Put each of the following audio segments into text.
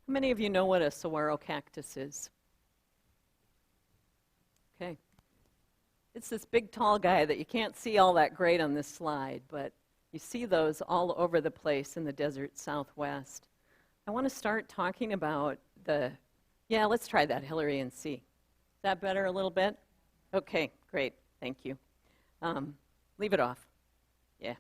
How many of you know what a saguaro cactus is? Okay. It's this big, tall guy that you can't see all that great on this slide, but you see those all over the place in the desert Southwest. I want to start talking about let's try that, Hillary, and see. Is that better a little bit? Okay, great. Thank you. Leave it off. Yeah.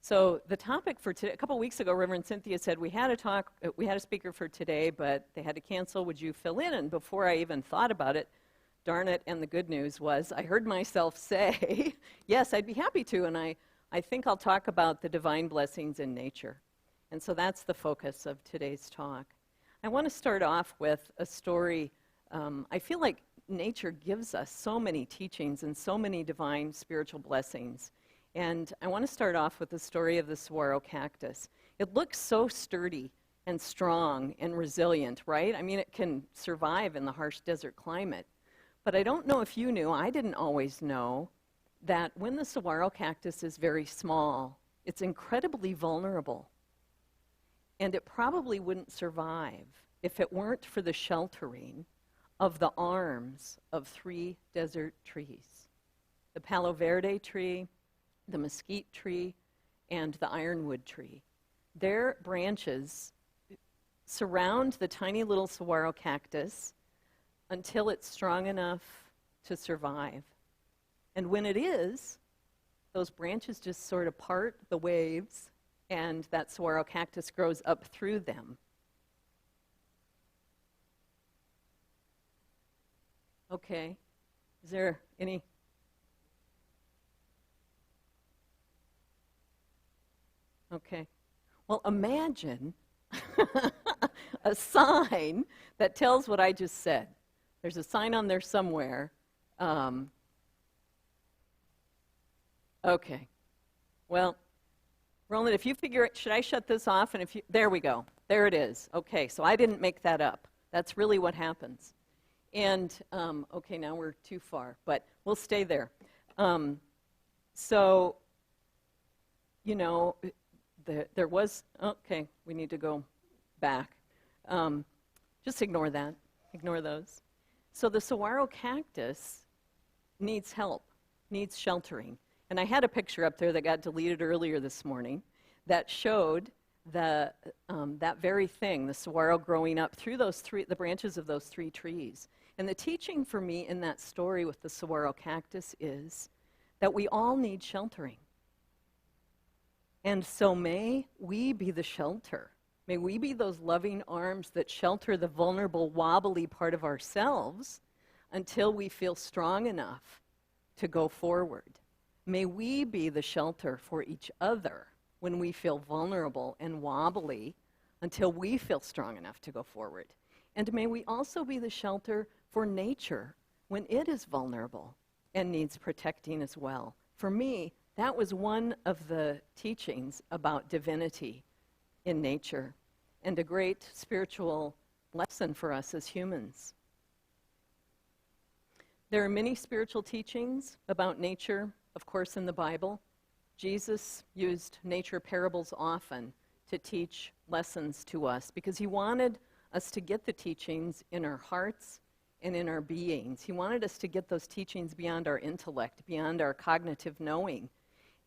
So the topic for today, a couple weeks ago, Reverend Cynthia said we had a speaker for today, but they had to cancel. Would you fill in? And before I even thought about it, darn it, and the good news was I heard myself say, yes, I'd be happy to, and I think I'll talk about the divine blessings in nature. And so that's the focus of today's talk. I want to start off with a story. I feel like nature gives us so many teachings and so many divine spiritual blessings. And I want to start off with the story of the saguaro cactus. It looks so sturdy and strong and resilient, right? I mean, it can survive in the harsh desert climate. But I don't know if you knew, I didn't always know, that when the saguaro cactus is very small, it's incredibly vulnerable. And it probably wouldn't survive if it weren't for the sheltering of the arms of 3 desert trees. The Palo Verde tree, the mesquite tree, and the ironwood tree. Their branches surround the tiny little saguaro cactus until it's strong enough to survive. And when it is, those branches just sort of part the waves, and that saguaro cactus grows up through them. Okay, is there any? Okay, well, imagine a sign that tells what I just said. There's a sign on there somewhere. Okay, well, Roland, if you figure it, should I shut this off? And there we go. There it is. Okay, so I didn't make that up. That's really what happens. And, okay, now we're too far, but we'll stay there. So, you know, there was, okay, we need to go back. Just ignore that. Ignore those. So the saguaro cactus needs help, needs sheltering. And I had a picture up there that got deleted earlier this morning that showed that very thing, the saguaro growing up through the branches of those 3 trees. And the teaching for me in that story with the saguaro cactus is that we all need sheltering. And so may we be the shelter. May we be those loving arms that shelter the vulnerable, wobbly part of ourselves until we feel strong enough to go forward. May we be the shelter for each other when we feel vulnerable and wobbly until we feel strong enough to go forward. And may we also be the shelter for nature when it is vulnerable and needs protecting as well. For me, that was one of the teachings about divinity in nature and a great spiritual lesson for us as humans. There are many spiritual teachings about nature, of course, in the Bible. Jesus used nature parables often to teach lessons to us because he wanted us to get the teachings in our hearts and in our beings. He wanted us to get those teachings beyond our intellect, beyond our cognitive knowing.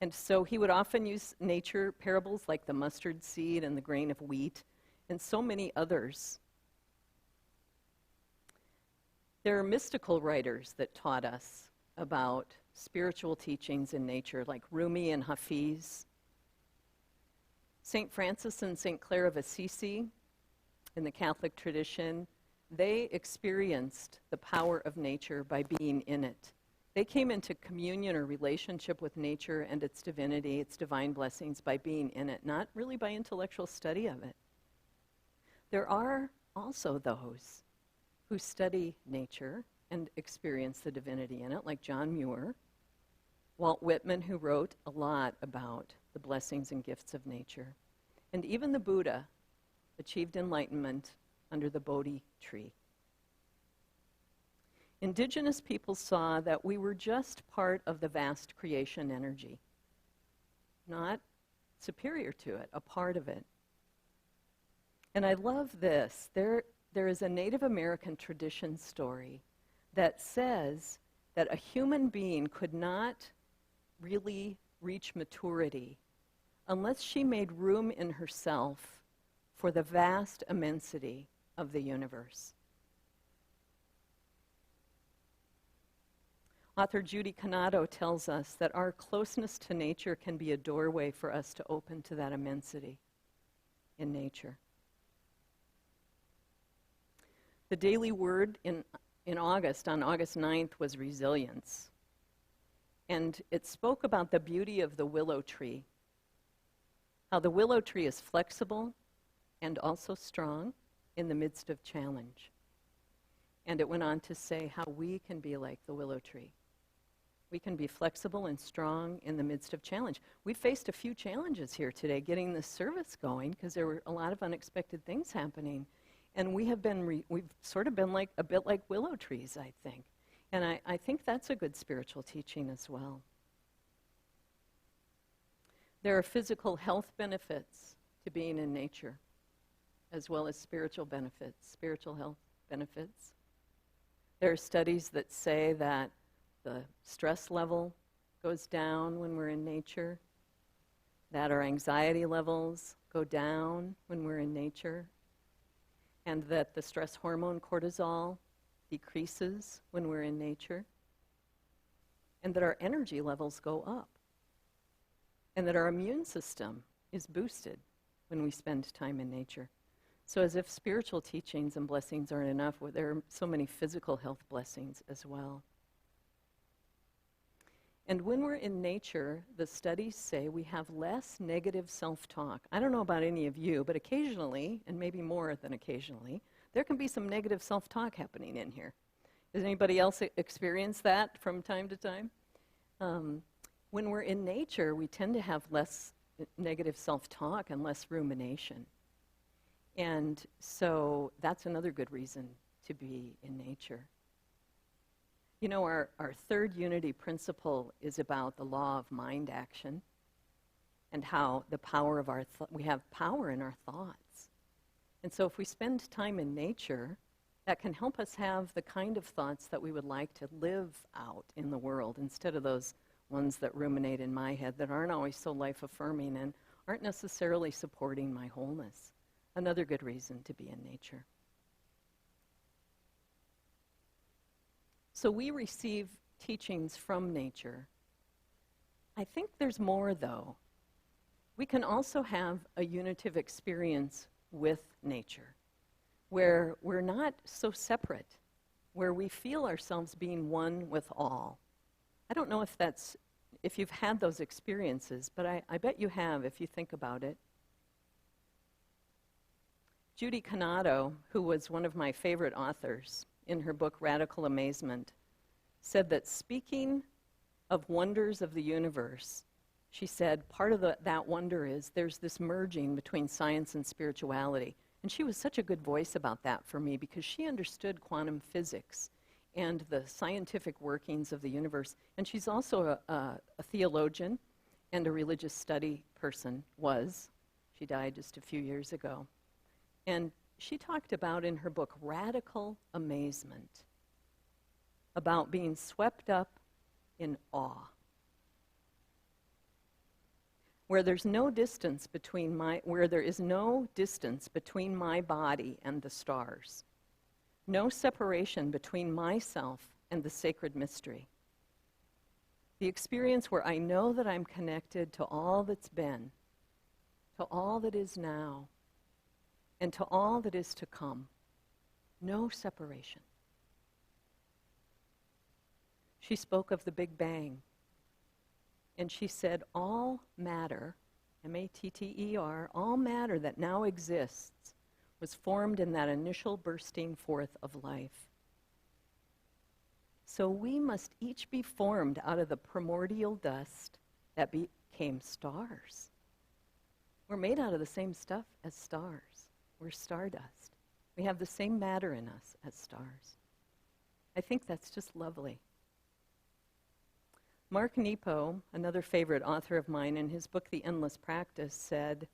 And so he would often use nature parables like the mustard seed and the grain of wheat and so many others. There are mystical writers that taught us about spiritual teachings in nature, like Rumi and Hafiz. St. Francis and St. Clare of Assisi, in the Catholic tradition, they experienced the power of nature by being in it. They came into communion or relationship with nature and its divinity, its divine blessings, by being in it, not really by intellectual study of it. There are also those who study nature and experience the divinity in it, like John Muir, Walt Whitman, who wrote a lot about the blessings and gifts of nature, and even the Buddha achieved enlightenment under the Bodhi tree. Indigenous people saw that we were just part of the vast creation energy, not superior to it, a part of it. And I love this. There is a Native American tradition story that says that a human being could not really reach maturity unless she made room in herself for the vast immensity of the universe. Author Judy Canado tells us that our closeness to nature can be a doorway for us to open to that immensity in nature. The daily word in August, on August 9th, was resilience. And it spoke about the beauty of the willow tree, how the willow tree is flexible and also strong in the midst of challenge. And it went on to say how we can be like the willow tree. We can be flexible and strong in the midst of challenge. We faced a few challenges here today getting this service going because there were a lot of unexpected things happening. And we've sort of been like a bit like willow trees, I think. And I think that's a good spiritual teaching as well. There are physical health benefits to being in nature, as well as spiritual benefits, spiritual health benefits. There are studies that say that the stress level goes down when we're in nature, that our anxiety levels go down when we're in nature, and that the stress hormone cortisol decreases when we're in nature, and that our energy levels go up, and that our immune system is boosted when we spend time in nature. So as if spiritual teachings and blessings aren't enough, there are so many physical health blessings as well. And when we're in nature, the studies say we have less negative self-talk. I don't know about any of you, but occasionally, and maybe more than occasionally, there can be some negative self-talk happening in here. Does anybody else experience that from time to time? When we're in nature, we tend to have less negative self-talk and less rumination. And so that's another good reason to be in nature. You know, our third unity principle is about the law of mind action and how the power of we have power in our thoughts. And so if we spend time in nature, that can help us have the kind of thoughts that we would like to live out in the world instead of those ones that ruminate in my head that aren't always so life-affirming and aren't necessarily supporting my wholeness. Another good reason to be in nature. So we receive teachings from nature. I think there's more, though. We can also have a unitive experience with nature, where we're not so separate, where we feel ourselves being one with all. I don't know if you've had those experiences, but I bet you have if you think about it. Judy Canado, who was one of my favorite authors, in her book Radical Amazement, said that speaking of wonders of the universe, she said part of that wonder is there's this merging between science and spirituality. And she was such a good voice about that for me because she understood quantum physics and the scientific workings of the universe. And she's also a theologian and a religious study person was. She died just a few years ago. And she talked about in her book Radical Amazement about being swept up in awe, where there is no distance between my body and the stars, no separation between myself and the sacred mystery. The experience where I know that I'm connected to all that's been, to all that is now, and to all that is to come. No separation. She spoke of the Big Bang, and she said all matter, M-A-T-T-E-R, all matter that now exists was formed in that initial bursting forth of life. So we must each be formed out of the primordial dust that became stars. We're made out of the same stuff as stars. We're stardust. We have the same matter in us as stars. I think that's just lovely. Mark Nepo, another favorite author of mine, in his book The Endless Practice said,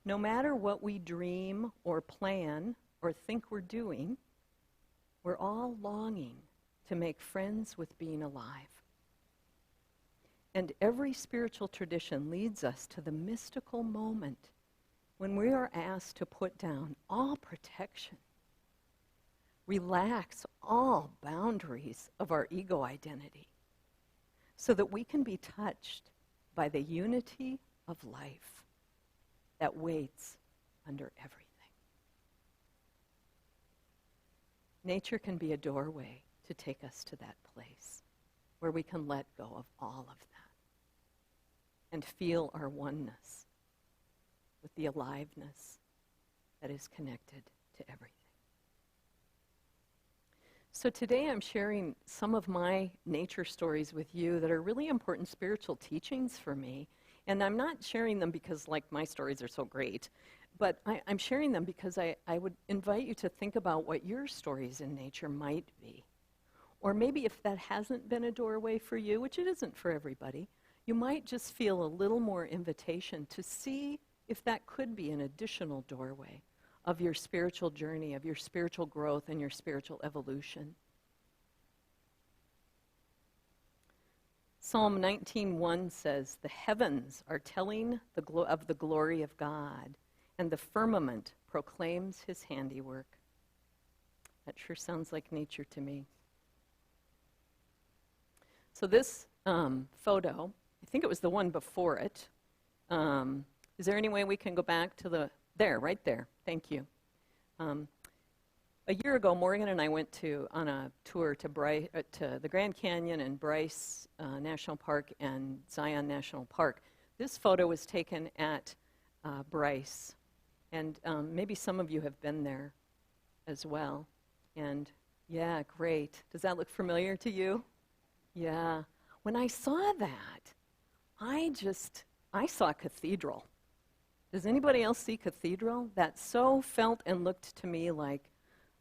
no matter what we dream or plan or think we're doing, we're all longing to make friends with being alive. And every spiritual tradition leads us to the mystical moment when we are asked to put down all protection, relax all boundaries of our ego identity, so that we can be touched by the unity of life that waits under everything. Nature can be a doorway to take us to that place where we can let go of all of that and feel our oneness with the aliveness that is connected to everything. So today I'm sharing some of my nature stories with you that are really important spiritual teachings for me. And I'm not sharing them because, like, my stories are so great, but I'm sharing them because I would invite you to think about what your stories in nature might be. Or maybe if that hasn't been a doorway for you, which it isn't for everybody, you might just feel a little more invitation to see if that could be an additional doorway of your spiritual journey, of your spiritual growth and your spiritual evolution. Psalm 19:1 says, "The heavens are telling of the glory of God, and the firmament proclaims his handiwork." That sure sounds like nature to me. So this photo, I think it was the one before it. Is there any way we can go back to there, right there? Thank you. A year ago, Morgan and I went on a tour to the Grand Canyon and Bryce National Park and Zion National Park. This photo was taken at Bryce, and maybe some of you have been there as well. And yeah, great. Does that look familiar to you? Yeah. When I saw that, I saw cathedral. Does anybody else see cathedral? That so felt and looked to me like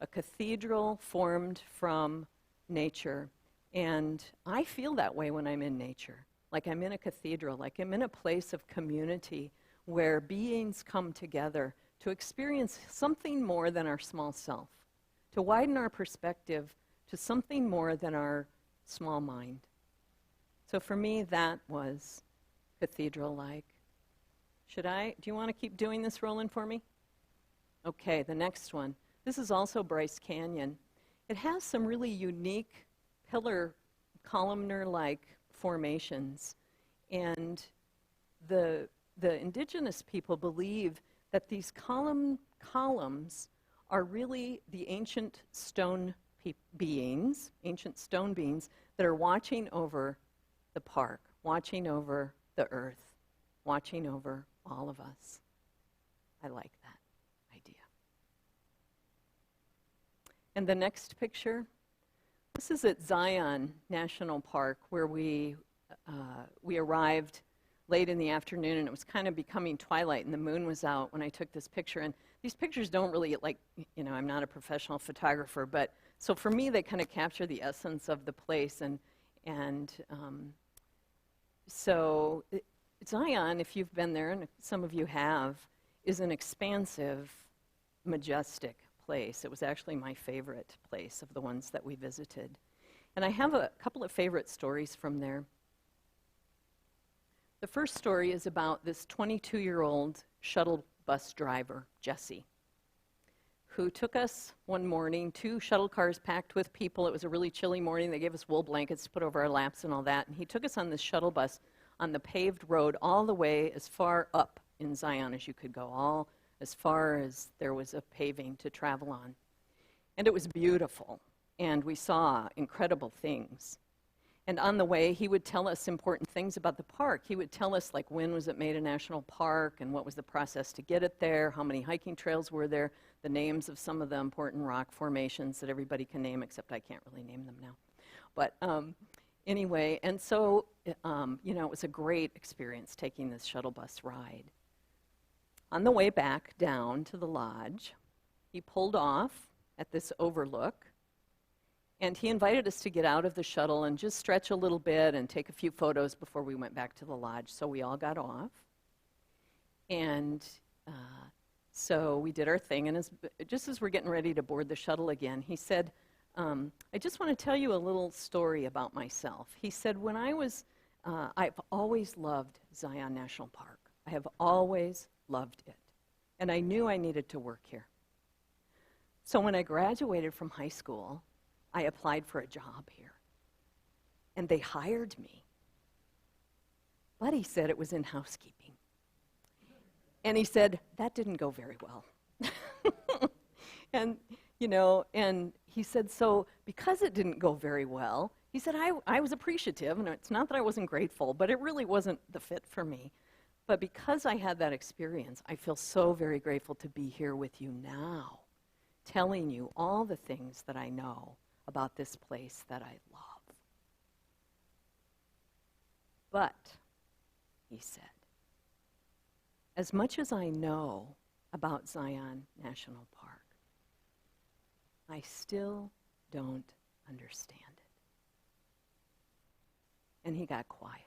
a cathedral formed from nature. And I feel that way when I'm in nature, like I'm in a cathedral, like I'm in a place of community where beings come together to experience something more than our small self, to widen our perspective to something more than our small mind. So for me, that was cathedral-like. Do you want to keep doing this, Roland, for me? Okay, the next one. This is also Bryce Canyon. It has some really unique pillar columnar-like formations. And the indigenous people believe that these columns are really the ancient stone beings that are watching over the park, watching over the earth, watching over all of us. I like that idea. And the next picture, this is at Zion National Park, where we arrived late in the afternoon, and it was kind of becoming twilight, and the moon was out when I took this picture. And these pictures don't really, I'm not a professional photographer, but so for me, they kind of capture the essence of the place. So Zion, if you've been there, and some of you have, is an expansive, majestic place. It was actually my favorite place of the ones that we visited. And I have a couple of favorite stories from there. The first story is about this 22-year-old shuttle bus driver, Jesse, who took us one morning, 2 shuttle cars packed with people. It was a really chilly morning. They gave us wool blankets to put over our laps and all that. And he took us on this shuttle bus on the paved road all the way as far up in Zion as you could go, all as far as there was a paving to travel on. And it was beautiful, and we saw incredible things. And on the way, he would tell us important things about the park. He would tell us, like, when was it made a national park, and what was the process to get it there, how many hiking trails were there, the names of some of the important rock formations that everybody can name, except I can't really name them now. But anyway, and so, it was a great experience taking this shuttle bus ride. On the way back down to the lodge, he pulled off at this overlook, and he invited us to get out of the shuttle and just stretch a little bit and take a few photos before we went back to the lodge. So we all got off. And So we did our thing, and just as we're getting ready to board the shuttle again, he said, I just want to tell you a little story about myself. He said, I've always loved Zion National Park. I have always loved it. And I knew I needed to work here. So when I graduated from high school, I applied for a job here. And they hired me. But he said it was in housekeeping. And he said, that didn't go very well. And he said, so because it didn't go very well, he said, I was appreciative, and it's not that I wasn't grateful, but it really wasn't the fit for me. But because I had that experience, I feel so very grateful to be here with you now, telling you all the things that I know about this place that I love. But, he said, as much as I know about Zion National Park, I still don't understand it. And he got quiet.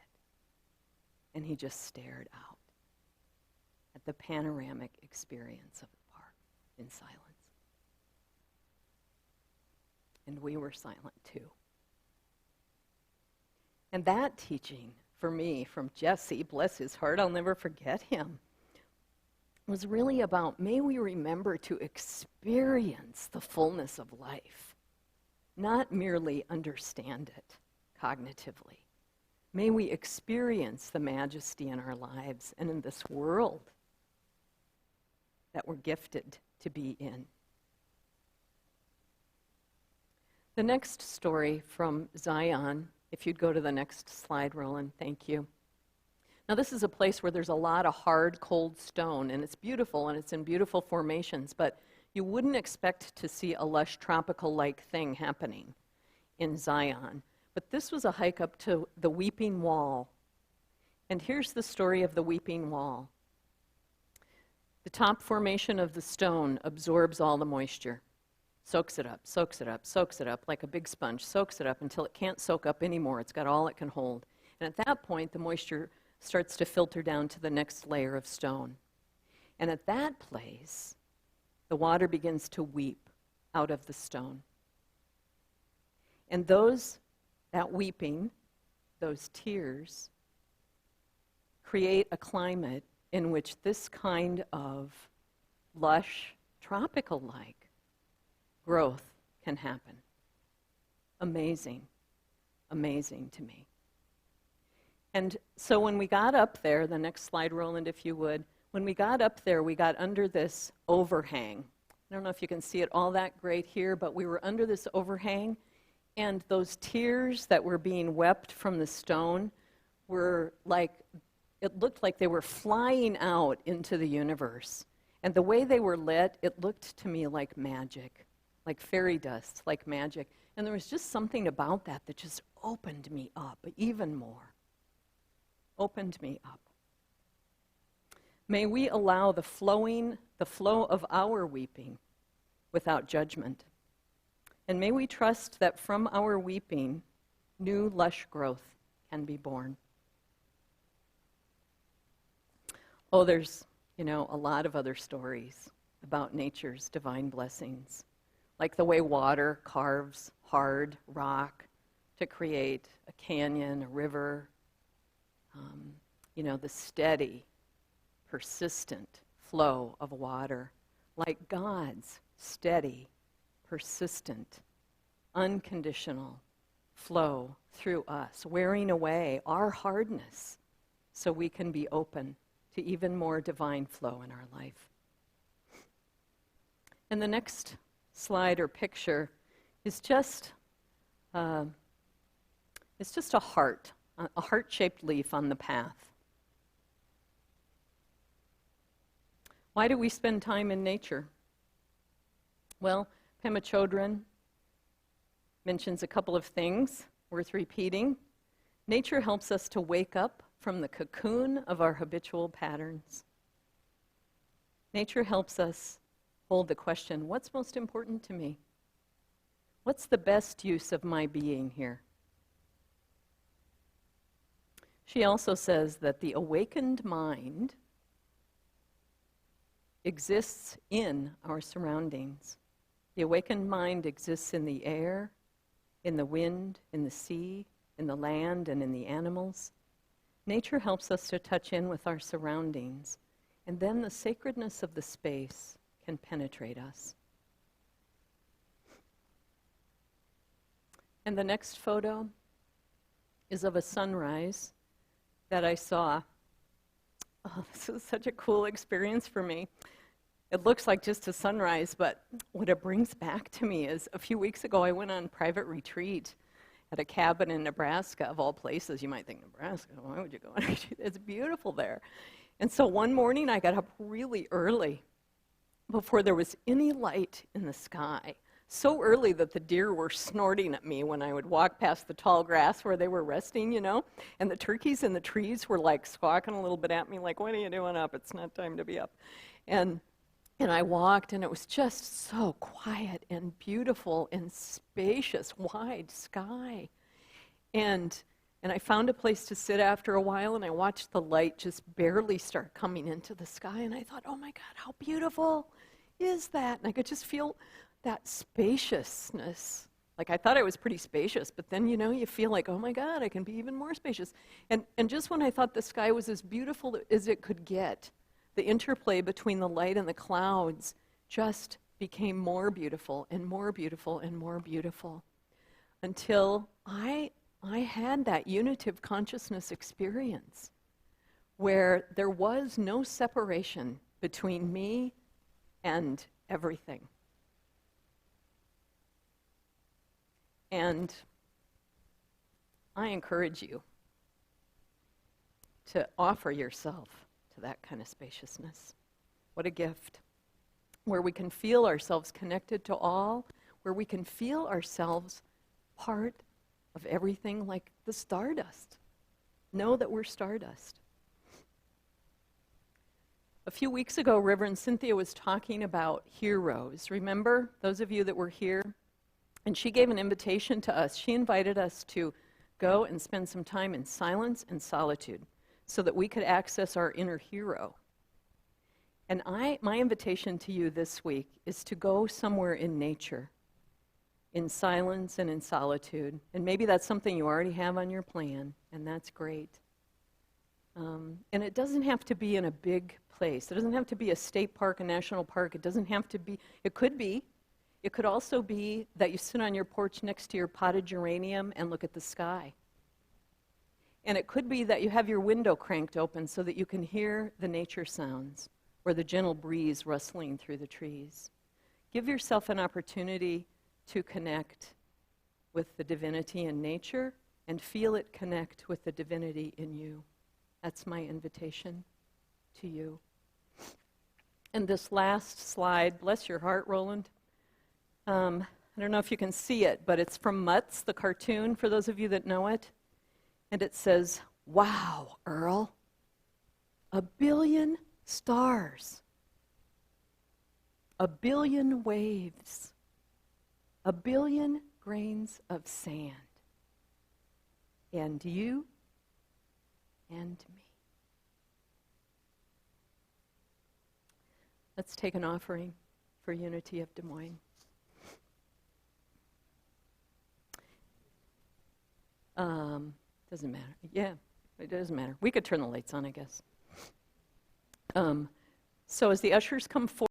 And he just stared out at the panoramic experience of the park in silence. And we were silent too. And that teaching for me from Jesse, bless his heart, I'll never forget him, was really about, may we remember to experience the fullness of life, not merely understand it cognitively. May we experience the majesty in our lives and in this world that we're gifted to be in. The next story from Zion, if you'd go to the next slide, Roland, thank you. Now this is a place where there's a lot of hard, cold stone, and it's beautiful, and it's in beautiful formations, but you wouldn't expect to see a lush tropical-like thing happening in Zion. But this was a hike up to the Weeping Wall. And here's the story of the Weeping Wall. The top formation of the stone absorbs all the moisture, soaks it up, soaks it up, soaks it up like a big sponge, soaks it up until it can't soak up anymore. It's got all it can hold. And at that point, the moisture starts to filter down to the next layer of stone. And at that place, the water begins to weep out of the stone. And that weeping, those tears, create a climate in which this kind of lush, tropical-like growth can happen. Amazing, amazing to me. And so when we got up there, the next slide, Roland, if you would, when we got up there, we got under this overhang. I don't know if you can see it all that great here, but we were under this overhang, and those tears that were being wept from the stone were like, it looked like they were flying out into the universe. And the way they were lit, it looked to me like magic, like fairy dust, like magic. And there was just something about that that just opened me up even more. Opened me up. May we allow the flow of our weeping without judgment. And may we trust that from our weeping, new lush growth can be born. Oh, there's, a lot of other stories about nature's divine blessings, like the way water carves hard rock to create a canyon, a river, the steady, persistent flow of water, like God's steady, persistent, unconditional flow through us, wearing away our hardness so we can be open to even more divine flow in our life. And the next slide or picture is just a heart-shaped leaf on the path. Why do we spend time in nature? Well, Pema Chodron mentions a couple of things worth repeating. Nature helps us to wake up from the cocoon of our habitual patterns. Nature helps us hold the question, what's most important to me? What's the best use of my being here? She also says that the awakened mind exists in our surroundings. The awakened mind exists in the air, in the wind, in the sea, in the land, and in the animals. Nature helps us to touch in with our surroundings, and then the sacredness of the space can penetrate us. And the next photo is of a sunrise that I saw. Oh, this was such a cool experience for me. It looks like just a sunrise, but what it brings back to me is a few weeks ago I went on private retreat at a cabin in Nebraska, of all places. You might think, Nebraska, why would you go on a retreat? It's beautiful there. And so one morning I got up really early before there was any light in the sky. So early that the deer were snorting at me when I would walk past the tall grass where they were resting, and the turkeys in the trees were like squawking a little bit at me like, what are you doing up? It's not time to be up. And I walked, and it was just so quiet and beautiful and spacious, wide sky. And I found a place to sit after a while, and I watched the light just barely start coming into the sky, and I thought, oh my God, how beautiful is that? And I could just feel that spaciousness. Like, I thought I was pretty spacious, but then, you feel like, oh my God, I can be even more spacious. And just when I thought the sky was as beautiful as it could get, the interplay between the light and the clouds just became more beautiful and more beautiful and more beautiful, until I had that unitive consciousness experience where there was no separation between me and everything. And I encourage you to offer yourself to that kind of spaciousness. What a gift. Where we can feel ourselves connected to all, where we can feel ourselves part of everything, like the stardust. Know that we're stardust. A few weeks ago, Reverend Cynthia was talking about heroes. Remember, those of you that were here? And she gave an invitation to us. She invited us to go and spend some time in silence and solitude so that we could access our inner hero. And my invitation to you this week is to go somewhere in nature, in silence and in solitude. And maybe that's something you already have on your plan, and that's great. And it doesn't have to be in a big place. It doesn't have to be a state park, a national park. It doesn't have to be. It could be. It could also be that you sit on your porch next to your potted geranium and look at the sky. And it could be that you have your window cranked open so that you can hear the nature sounds or the gentle breeze rustling through the trees. Give yourself an opportunity to connect with the divinity in nature and feel it connect with the divinity in you. That's my invitation to you. And this last slide, bless your heart, Roland. I don't know if you can see it, but it's from Mutz, the cartoon, for those of you that know it. And it says, wow, Earl, 1 billion stars, 1 billion waves, 1 billion grains of sand, and you and me. Let's take an offering for Unity of Des Moines. Doesn't matter. Yeah, it doesn't matter. We could turn the lights on, I guess. So as the ushers come forward,